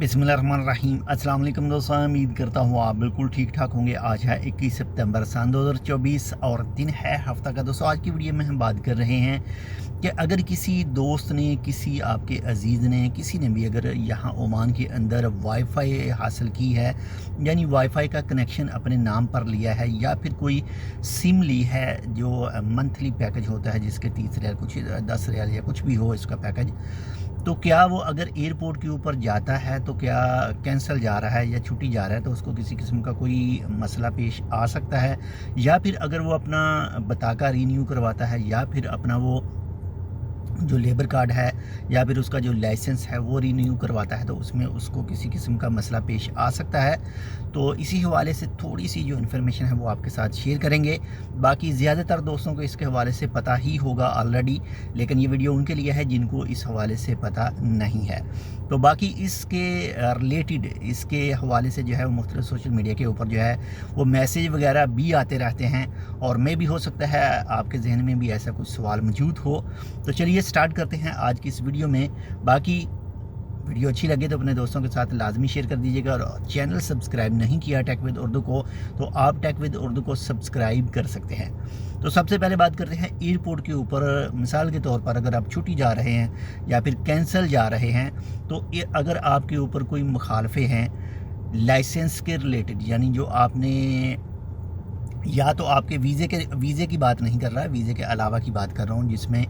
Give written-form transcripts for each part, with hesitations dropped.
बिस्मिल्लाहिर्रहमानिर्रहीम। अस्सलाम वालेकुम दोस्तों, उम्मीद करता हूँ आप बिल्कुल ठीक ठाक होंगे। आज है 21 सितंबर सन 2024 और दिन है हफ्ता का। दोस्तों आज की वीडियो में हम बात कर रहे हैं कि अगर किसी दोस्त ने, किसी आपके अजीज़ ने, किसी ने भी अगर यहाँ ओमान के अंदर वाईफाई हासिल की है, यानी वाईफाई का कनेक्शन अपने नाम पर लिया है, या फिर कोई सिम ली है जो मंथली पैकेज होता है जिसके 30 रियाल, कुछ 10 रियाल या कुछ भी हो इसका पैकेज, तो क्या वो अगर एयरपोर्ट के ऊपर जाता है तो क्या कैंसिल जा रहा है या छुट्टी जा रहा है तो उसको किसी किस्म का कोई मसला पेश आ सकता है, या फिर अगर वो अपना बताका रीन्यू करवाता है, या फिर अपना वो जो लेबर कार्ड है या फिर उसका जो लाइसेंस है वो रीन्यू करवाता है तो उसमें उसको किसी किस्म का मसला पेश आ सकता है। तो इसी हवाले से थोड़ी सी जो इन्फॉर्मेशन है वो आपके साथ शेयर करेंगे। बाकी ज़्यादातर दोस्तों को इसके हवाले से पता ही होगा ऑलरेडी, लेकिन ये वीडियो उनके लिए है जिनको इस हवाले से पता नहीं है। तो बाकी इसके रिलेटेड, इसके हवाले से जो है वो मुख्तलिफ सोशल मीडिया के ऊपर जो है वो मैसेज वगैरह भी आते रहते हैं, और मैं भी हो सकता है आपके जहन में भी ऐसा कुछ सवाल मौजूद हो। तो चलिए स्टार्ट करते हैं आज की इस वीडियो में। बाकी वीडियो अच्छी लगे तो अपने दोस्तों के साथ लाजमी शेयर कर दीजिएगा, और चैनल सब्सक्राइब नहीं किया टेक विद उर्दू को तो आप टेक विद उर्दू को सब्सक्राइब कर सकते हैं। तो सबसे पहले बात करते हैं एयरपोर्ट के ऊपर। मिसाल के तौर पर अगर आप छुट्टी जा रहे हैं या फिर कैंसिल जा रहे हैं, तो अगर आपके ऊपर कोई मुखालफे हैं लाइसेंस के रिलेटेड, यानी जो आपने, या तो आपके वीज़े की बात नहीं कर रहा है, वीज़े के अलावा की बात कर रहा हूँ, जिसमें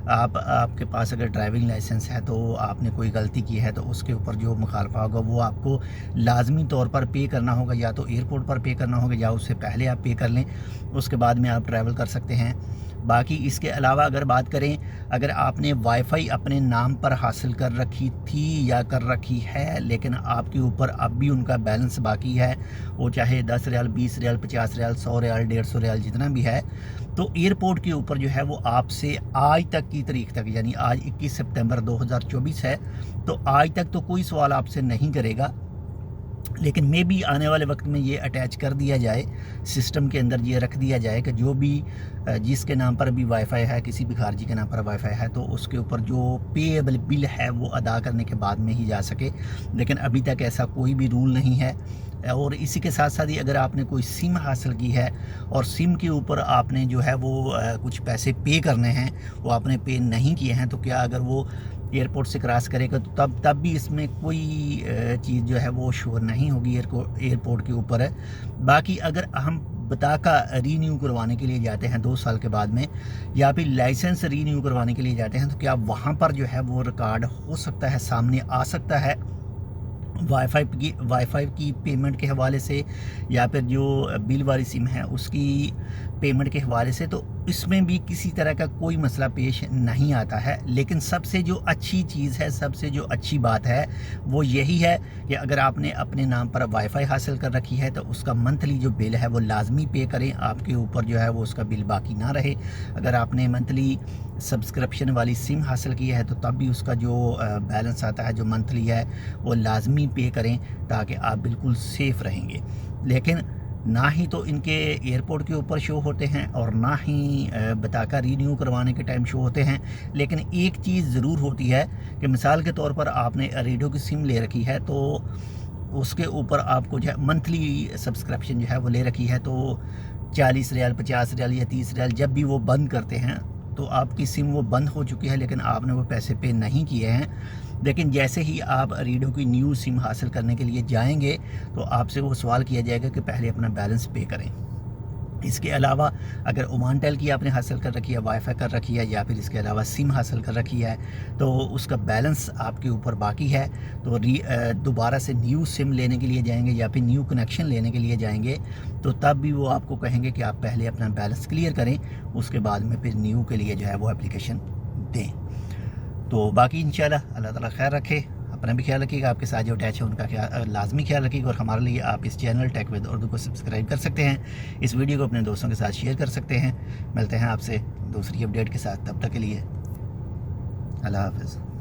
आपके पास अगर ड्राइविंग लाइसेंस है तो आपने कोई गलती की है तो उसके ऊपर जो मुखालफा होगा वो आपको लाजमी तौर पर पे करना होगा, या तो एयरपोर्ट पर पे करना होगा या उससे पहले आप पे कर लें, उसके बाद में आप ट्रैवल कर सकते हैं। बाकी इसके अलावा अगर बात करें, अगर आपने वाईफाई अपने नाम पर हासिल कर रखी थी या कर रखी है लेकिन आपके ऊपर अब भी उनका बैलेंस बाकी है, वो चाहे 10 रियाल, 20 रियाल, 50 रियाल, 100 रियाल, 150 रियाल जितना भी है, तो एयरपोर्ट के ऊपर जो है वो आपसे आज तक की तारीख तक, यानी आज 21 सितंबर 2024 है, तो आज तक तो कोई सवाल आपसे नहीं करेगा, लेकिन मे भी आने वाले वक्त में ये अटैच कर दिया जाए, सिस्टम के अंदर ये रख दिया जाए कि जो भी जिसके नाम पर भी वाईफाई है, किसी भी खारजी के नाम पर वाईफाई है, तो उसके ऊपर जो पेएबल बिल है वो अदा करने के बाद में ही जा सके। लेकिन अभी तक ऐसा कोई भी रूल नहीं है। और इसी के साथ साथ ही अगर आपने कोई सिम हासिल की है और सिम के ऊपर आपने जो है वो कुछ पैसे पे करने हैं, वो आपने पे नहीं किए हैं, तो क्या अगर वो एयरपोर्ट से क्रॉस करेगा तो तब भी इसमें कोई चीज़ जो है वो शोर नहीं होगी एयरपोर्ट के ऊपर है। बाकी अगर हम बताका रीन्यू करवाने के लिए जाते हैं 2 साल के बाद में, या फिर लाइसेंस रीन्यू करवाने के लिए जाते हैं, तो क्या वहाँ पर जो है वो रिकॉर्ड हो सकता है, सामने आ सकता है वाईफाई की पेमेंट के हवाले से, या फिर जो बिल वाली सिम है उसकी पेमेंट के हवाले से, तो इसमें भी किसी तरह का कोई मसला पेश नहीं आता है। लेकिन सबसे जो अच्छी चीज़ है, सबसे जो अच्छी बात है वो यही है कि अगर आपने अपने नाम पर वाईफाई हासिल कर रखी है तो उसका मंथली जो बिल है वो लाजमी पे करें, आपके ऊपर जो है वो उसका बिल बाकी ना रहे। अगर आपने मंथली सब्सक्रिप्शन वाली सिम हासिल की है तो तब भी उसका जो बैलेंस आता है जो मंथली है वो लाजमी पे करें, ताकि आप बिल्कुल सेफ़ रहेंगे। लेकिन ना ही तो इनके एयरपोर्ट के ऊपर शो होते हैं और ना ही बताका रीन्यू करवाने के टाइम शो होते हैं। लेकिन एक चीज़ ज़रूर होती है कि मिसाल के तौर पर आपने रेडियो की सिम ले रखी है, तो उसके ऊपर आपको जो है मंथली सब्सक्रिप्शन जो है वो ले रखी है, तो 40 रियाल, 50 रियाल या 30 रियाल जब भी वो बंद करते हैं तो आपकी सिम वो बंद हो चुकी है, लेकिन आपने वो पैसे पे नहीं किए हैं। लेकिन जैसे ही आप रेडियो की न्यू सिम हासिल करने के लिए जाएंगे तो आपसे वो सवाल किया जाएगा कि पहले अपना बैलेंस पे करें। इसके अलावा अगर ओमान टेल की आपने हासिल कर रखी है, वाईफाई कर रखी है, या फिर इसके अलावा सिम हासिल कर रखी है, तो उसका बैलेंस आपके ऊपर बाकी है, तो दोबारा से न्यू सिम लेने के लिए जाएंगे या फिर न्यू कनेक्शन लेने के लिए जाएंगे, तो तब भी वो आपको कहेंगे कि आप पहले अपना बैलेंस क्लियर करें, उसके बाद में फिर न्यू के लिए जो है वो एप्लीकेशन दें। तो बाकी इंशाल्लाह अल्लाह ताला खैर रखे, अपना भी ख्याल रखिएगा, आपके साथ जो अटैच है उनका लाजमी ख्याल रखिएगा, और हमारे लिए आप इस चैनल टेक विद उर्दू को सब्सक्राइब कर सकते हैं, इस वीडियो को अपने दोस्तों के साथ शेयर कर सकते हैं। मिलते हैं आपसे दूसरी अपडेट के साथ, तब तक के लिए अल्लाह हाफ़िज़।